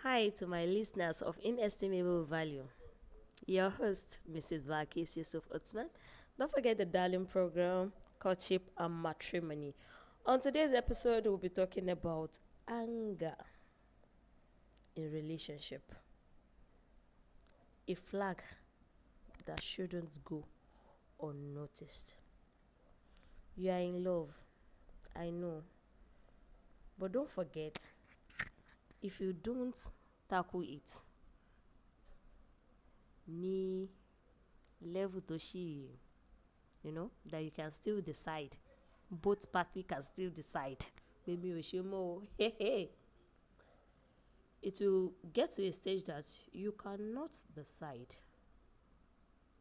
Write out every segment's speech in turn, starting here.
Hi to my listeners of inestimable value. Your host, Mrs. Vakis Yusuf Utsman. Don't forget the darling program, Courtship and Matrimony. On today's episode, we'll be talking about anger in relationship. A flag that shouldn't go unnoticed. You are in love, I know. But don't forget, if you don't tackle it, ní level tó ṣì, that you can still decide. Both party can still decide. Maybe we should more. It will get to a stage that you cannot decide.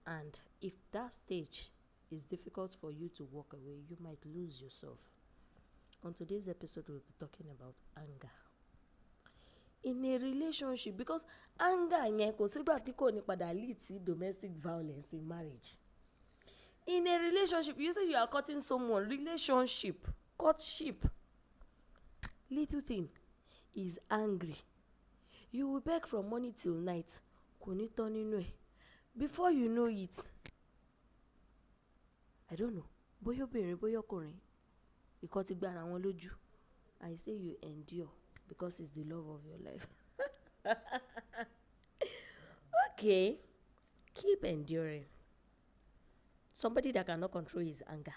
And if that stage is difficult for you to walk away, you might lose yourself. On today's episode, we'll be talking about anger in a relationship, because anger yẹn kò sígbà tí kò ní padà lead sí domestic violence in marriage. In a relationship, you say you are courting someone, relationship, courtship, little thing is angry. You will beg from morning till night, kò ní tán nínú ẹ̀. Before you know it, I don't know, bóyá obìnrin bóyá ọkùnrin, ìkan ti gbára wọn lójú. I say you endure because it's the love of your life. Okay, keep enduring. Somebody that cannot control his anger,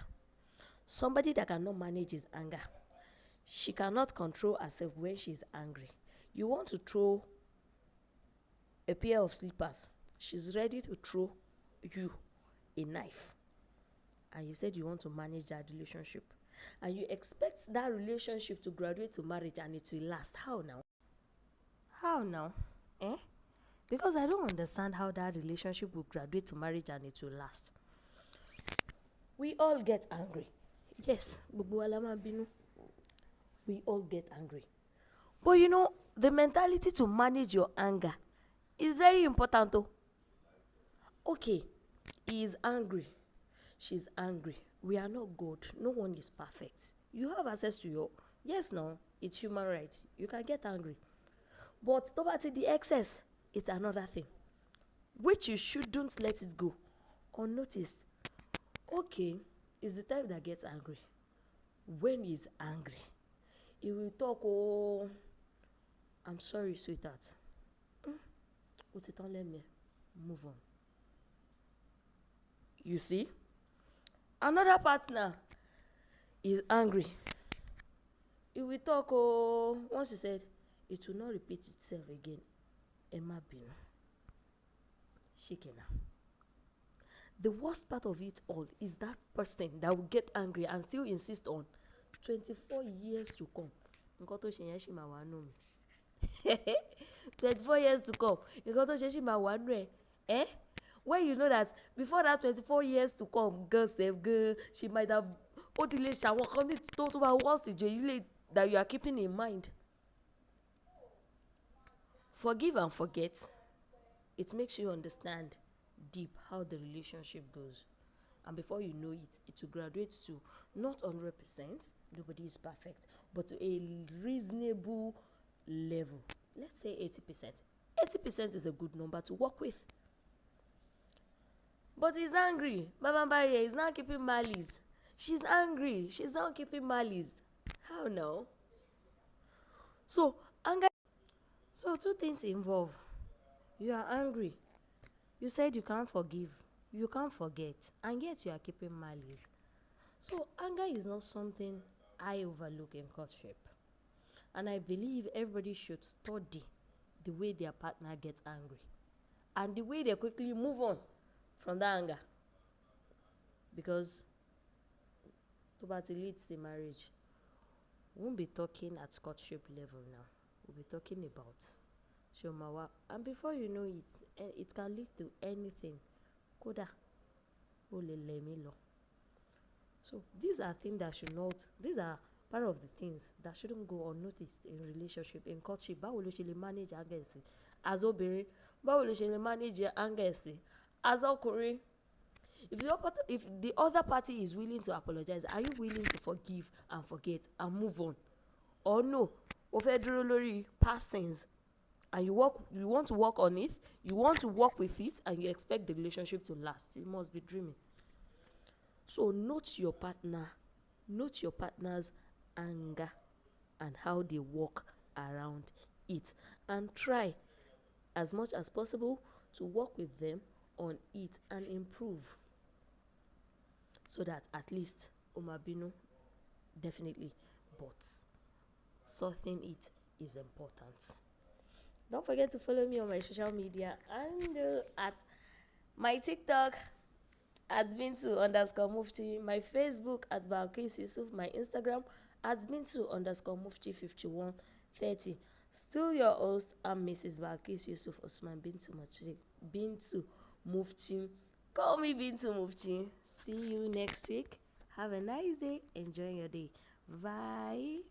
somebody that cannot manage his anger, she cannot control herself when she's angry. You want to throw a pair of slippers, she's ready to throw you a knife. And you said you want to manage that relationship, and you expect that relationship to graduate to marriage and it will last. How now? How now? Because I don't understand how that relationship will graduate to marriage and it will last. We all get angry. Yes, gbogbo wa la máa bínú. We all get angry. But the mentality to manage your anger is very important though. Okay, he is angry. She's angry. We are not God. No one is perfect. You have access to your... Yes, no, it's human rights. You can get angry. But tó bá ti the excess, it's another thing, which you shouldn't let it go unnoticed. Okay, is the type that gets angry. When he's angry, he will talk, oh, I'm sorry, sweetheart. Let me move on. You see? Another partner is angry. He will talk, oh, once you said, it will not repeat itself again. Emma binu. Shikena. The worst part of it all is that person that will get angry and still insist on 24 years to come. Nǹkan tó ṣe yẹn ṣì máa wà nù mí. 24 years to come. Nǹkan tó ṣe ṣì máa wà nù ẹ̀. When you know that before that 24 years to come, girl, she might have that you are keeping in mind. Forgive and forget. It makes you understand deep how the relationship goes. And before you know it, it will graduate to not 100%, nobody is perfect, but to a reasonable level. Let's say 80%. 80% is a good number to work with. But he's angry. Baba Barrier is not keeping malice. She's angry. She's not keeping malice. How now? So, anger. So, two things involved. You are angry. You said you can't forgive. You can't forget. And yet you are keeping malice. So, anger is not something I overlook in courtship. And I believe everybody should study the way their partner gets angry. And the way they quickly move on from that anger. Because to bá ti lead to marriage, we won't be talking at courtship level now. We'll be talking about shomawa. And before you know it, it can lead to anything. Kódà, ó lè lẹ̀ mí lọ. So these are things that should not, these are part of the things that shouldn't go unnoticed in relationship, in courtship. Báwo ló ṣe lè manage anger sí? As obìnrin, báwo ló ṣe lè manage anger sí? As ọkùnrin, if the other party is willing to apologize, are you willing to forgive and forget and move on? Or no, o fẹ́ dúró lórí past sins, and you want to work on it, you want to work with it, and you expect the relationship to last, you must be dreaming. So note your partner's anger and how they walk around it, and try as much as possible to work with them on it and improve, so that at least umabino, definitely, but sorting it is important. Don't forget to follow me on my social media and at my TikTok at Bintu_Mufti, my Facebook at Balkis Yusuf, my Instagram at Bintu_Mufti5130. Still your host, I'm Mrs. Balkis Yusuf Osman Bintu Mufti. Call me Bintu Mufti. See you next week. Have a nice day. Enjoy your day. Bye.